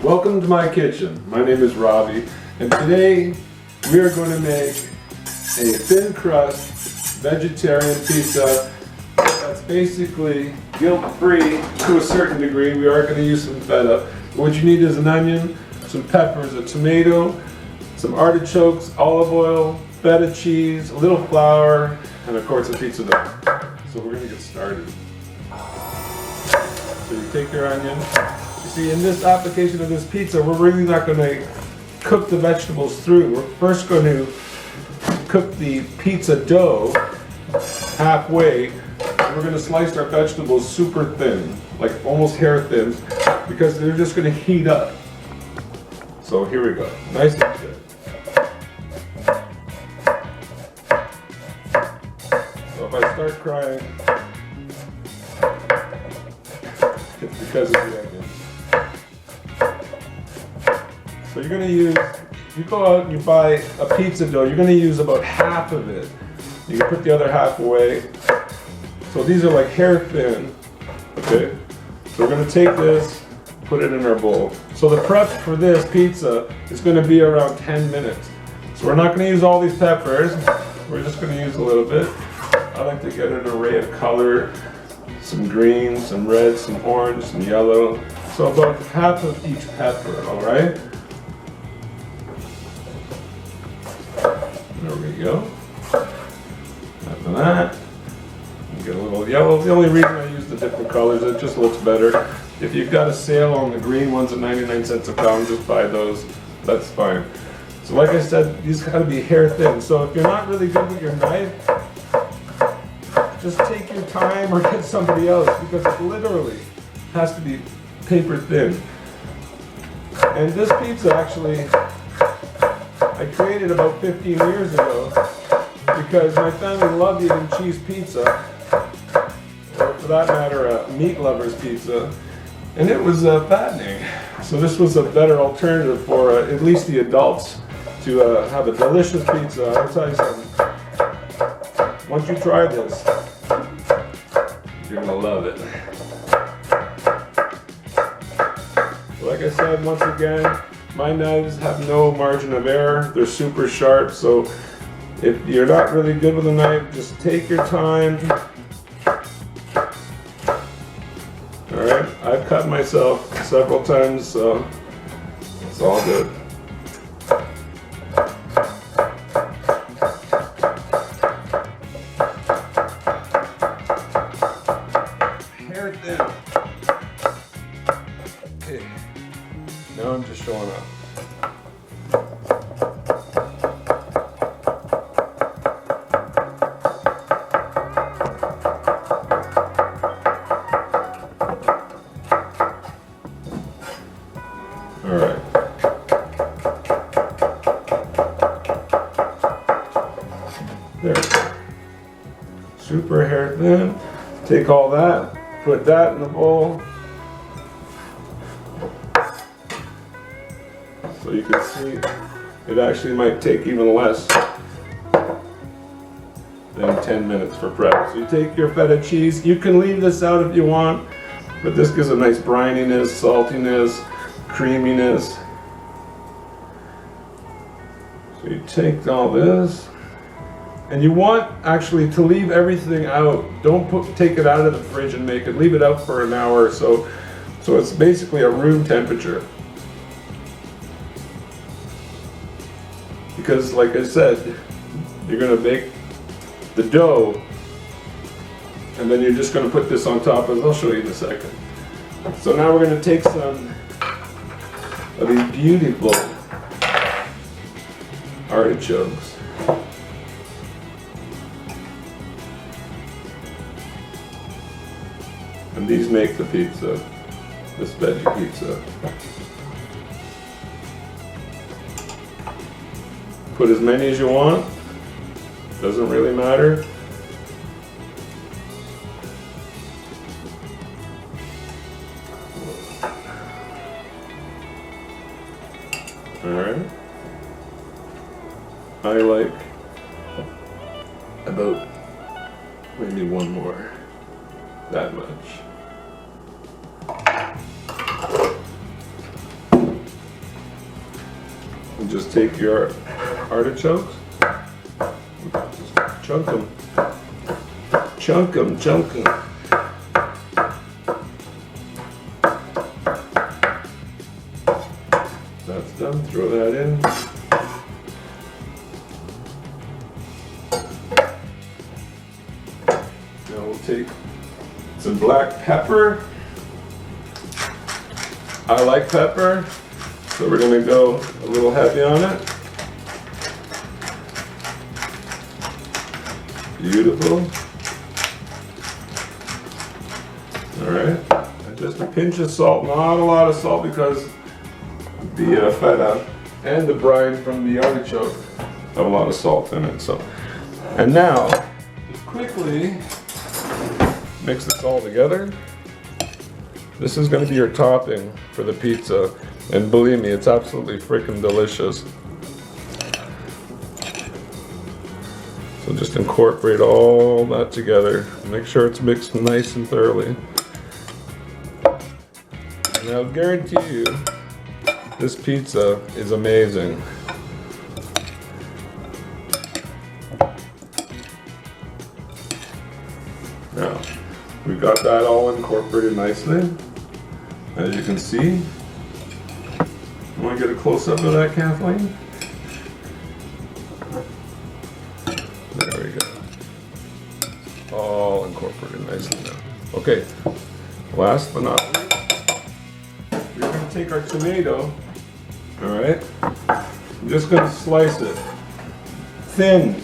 Welcome to my kitchen. My name is Robbie, and today we are going to make a thin crust vegetarian pizza that's basically guilt-free to a certain degree. We are going to use some feta. What you need is an onion, some peppers, a tomato, some artichokes, olive oil, feta cheese, a little flour, and of course a pizza dough. So we're going to get started. So you take your onion. You see, in this application of this pizza, we're really not going to cook the vegetables through. We're first going to cook the pizza dough halfway. And we're going to slice our vegetables super thin, like almost hair thin, because they're just going to heat up. So here we go. Nice and good. So if I start crying, it's because of the onion. So you're going to use, you go out and you buy a pizza dough, you're going to use about half of it. You can put the other half away. So these are like hair thin, okay? So we're going to take this, put it in our bowl. So the prep for this pizza is going to be around 10 minutes. So we're not going to use all these peppers, we're just going to use a little bit. I like to get an array of color, some green, some red, some orange, some yellow. So about half of each pepper, all right? There we go. After that, you get a little yellow. The only reason I use the different colors, it just looks better. If you've got a sale on the green ones at 99 cents a pound, just buy those. That's fine. So like I said, these gotta be hair thin. So if you're not really good with your knife, just take your time or get somebody else, because it literally has to be paper thin. And this pizza actually, I created about 15 years ago because my family loved eating cheese pizza, or for that matter, a meat lover's pizza, and it was fattening. So this was a better alternative for at least the adults to have a delicious pizza. I'll tell you something. Once you try this, you're gonna love it. So like I said, once again, my knives have no margin of error. They're super sharp, so if you're not really good with a knife, just take your time. Alright, I've cut myself several times, so it's all good. Hair thin. Okay, now I'm just showing up. Alright. There. Super hair thin. Take all that, put that in the bowl. So you can see it actually might take even less than 10 minutes for prep. So you take your feta cheese. You can leave this out if you want, but this gives a nice brininess, saltiness, creaminess. So you take all this, and you want actually to leave everything out. Don't take it out of the fridge and make it. Leave it out for an hour or so. So it's basically a room temperature. Because like I said, you're gonna bake the dough, and then you're just gonna put this on top, as I'll show you in a second. So now we're gonna take some of these beautiful artichokes. And these make the pizza, this veggie pizza. Put as many as you want, doesn't really matter. Alright. I like about maybe one more, that much. And just take your artichokes, just chunk them, chunk them, chunk them. That's done, throw that in. Now we'll take some black pepper. I like pepper, so we're gonna go a little heavy on it. Beautiful. All right, and just a pinch of salt, not a lot of salt because the feta and the brine from the artichoke have a lot of salt in it. So, and now, just quickly mix this all together. This is going to be your topping for the pizza, and believe me, it's absolutely freaking delicious. So just incorporate all that together. Make sure it's mixed nice and thoroughly. And I'll guarantee you, this pizza is amazing. Now, we've got that all incorporated nicely, as you can see. You want to get a close-up of that, Kathleen? There we go. All incorporated nicely now. Okay, last but not least, we're going to take our tomato, all right? I'm just going to slice it thin.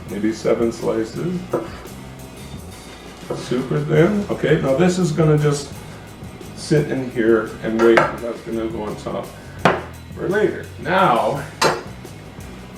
Maybe 7 slices. Super thin. Okay, now this is gonna just sit in here and wait. That's gonna go on top for later. Now,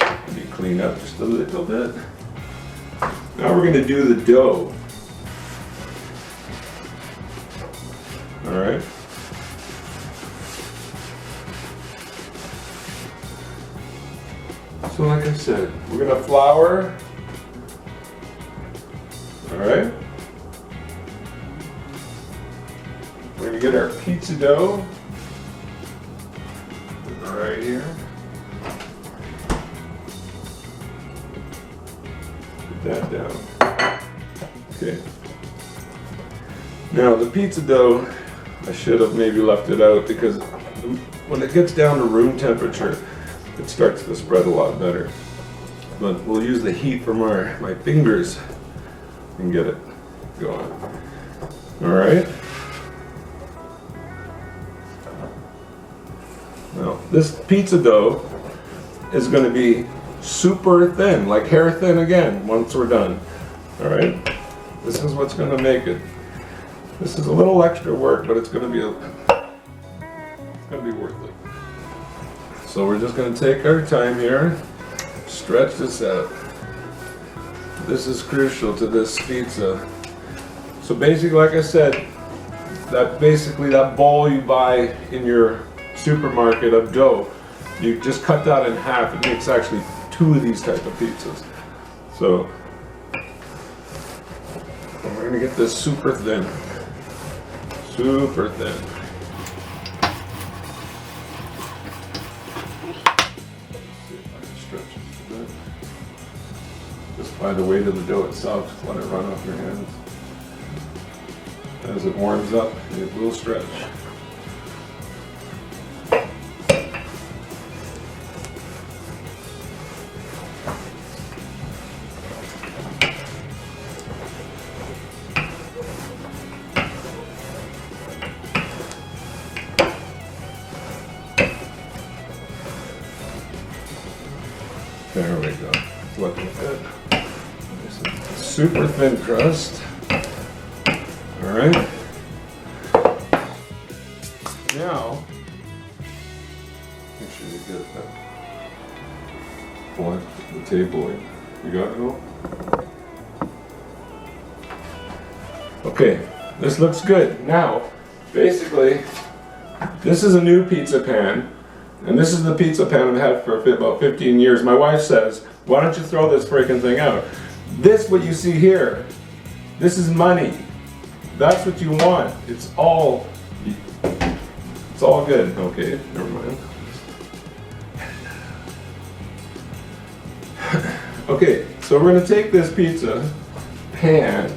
let me clean up just a little bit. Now we're gonna do the dough. All right. So like I said, we're gonna flour. All right. We're gonna get our pizza dough right here. Put that down. Okay. Now the pizza dough, I should have maybe left it out because when it gets down to room temperature, it starts to spread a lot better. But we'll use the heat from my fingers and get it going. All right. Now, this pizza dough is going to be super thin, like hair thin again, once we're done. All right. This is what's going to make it. This is a little extra work, but it's going to be worth it. So we're just going to take our time here, stretch this out. This is crucial to this pizza. So basically, like I said, that bowl you buy in your supermarket of dough, you just cut that in half. It makes actually 2 of these type of pizzas. So we're going to get this super thin. Super thin. Just by the weight of the dough itself, just let it run off your hands. As it warms up, it will stretch. There we go. It's looking good. Super thin crust. All right. Now, make sure you get that on the table. You got it all? Okay, this looks good. Now, basically, this is a new pizza pan. And this is the pizza pan I've had for about 15 years. My wife says, why don't you throw this freaking thing out? This, what you see here, This is money. That's what you want. It's all good. Okay, never mind. Okay, so we're gonna take this pizza pan.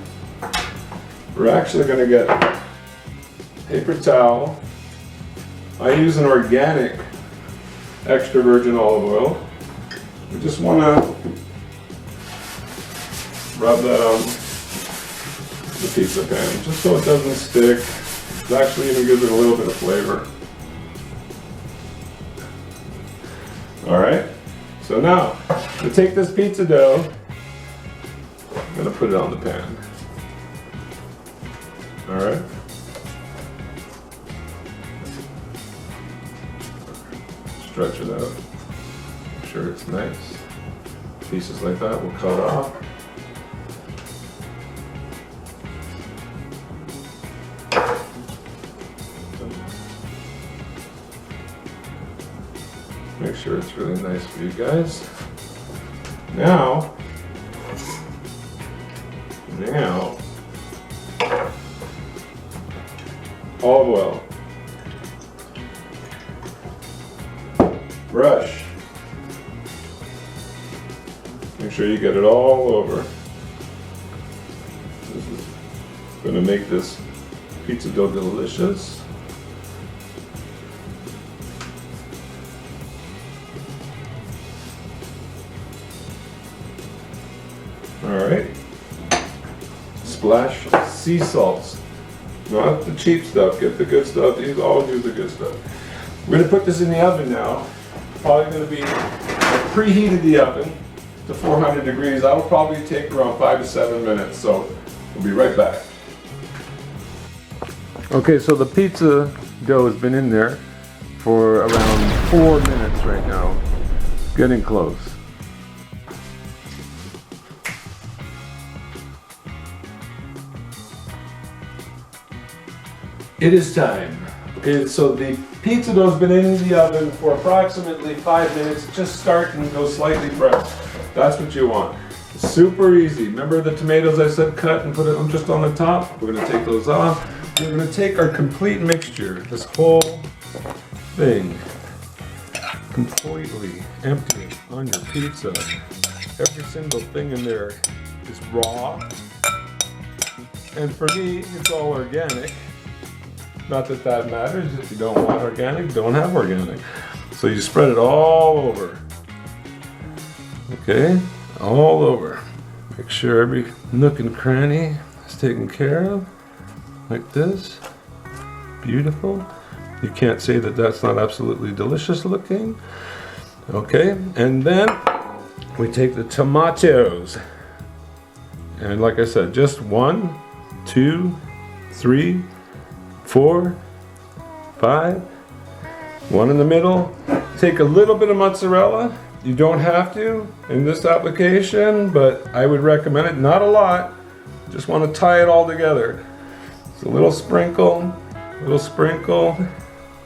We're actually gonna get paper towel. I use an organic extra virgin olive oil. We just wanna rub that on the pizza pan, just so it doesn't stick. It actually even gives it a little bit of flavor. All right, so now to take this pizza dough, I'm gonna put it on the pan. All right. Stretch it out. Make sure it's nice. Pieces like that we'll cut off. Make sure it's really nice for you guys. Now, olive oil. Brush. Make sure you get it all over. This is going to make this pizza dough delicious. Alright. Splash sea salts. Not the cheap stuff, get the good stuff. These always use the good stuff. We're going to put this in the oven now. Probably going to be, I preheated the oven to 400 degrees. That will probably take around 5 to 7 minutes, so we'll be right back. Okay, so the pizza dough has been in there for around 4 minutes right now. Getting close. It is time. Okay, so the pizza dough has been in the oven for approximately 5 minutes. Just start and go slightly brown. That's what you want. It's super easy. Remember the tomatoes I said cut and put them just on the top? We're going to take those off. We're going to take our complete mixture, this whole thing, completely empty on your pizza. Every single thing in there is raw. And for me, it's all organic. Not that that matters. If you don't want organic, don't have organic. So you spread it all over. Okay, all over. Make sure every nook and cranny is taken care of. Like this. Beautiful. You can't say that that's not absolutely delicious looking. Okay, and then we take the tomatoes. And like I said, just 1, 2, 3, 4, 5, 1 in the middle. Take a little bit of mozzarella. You don't have to in this application, but I would recommend it. Not a lot. Just want to tie it all together. It's a little sprinkle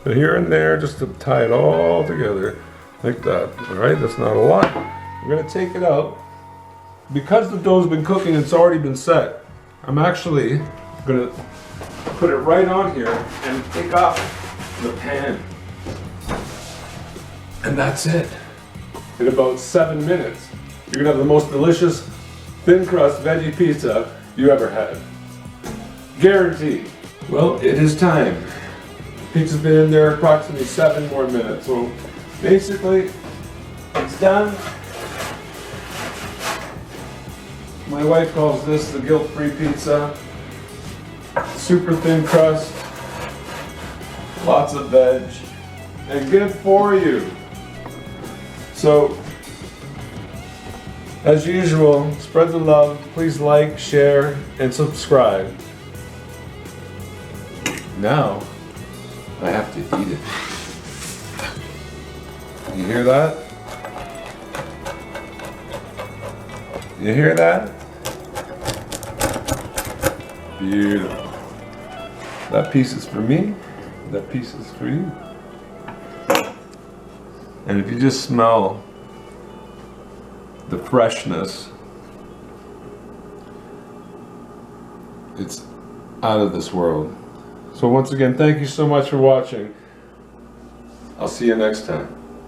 here and there, just to tie it all together like that. All right, that's not a lot. We're gonna take it out. Because the dough's been cooking, it's already been set. I'm actually gonna put it right on here and take off the pan. And that's it. In about 7 minutes, you're gonna have the most delicious thin crust veggie pizza you ever had. Guaranteed. Well, it is time. Pizza's been in there approximately 7 more minutes. So basically, it's done. My wife calls this the guilt-free pizza. Super thin crust, lots of veg, and good for you. So, as usual, spread the love. Please like, share, and subscribe. Now, I have to eat it. You hear that? You hear that? Beautiful. That piece is for me. That piece is for you. And if you just smell the freshness it's out of this world. So once again, thank you so much for watching. I'll see you next time.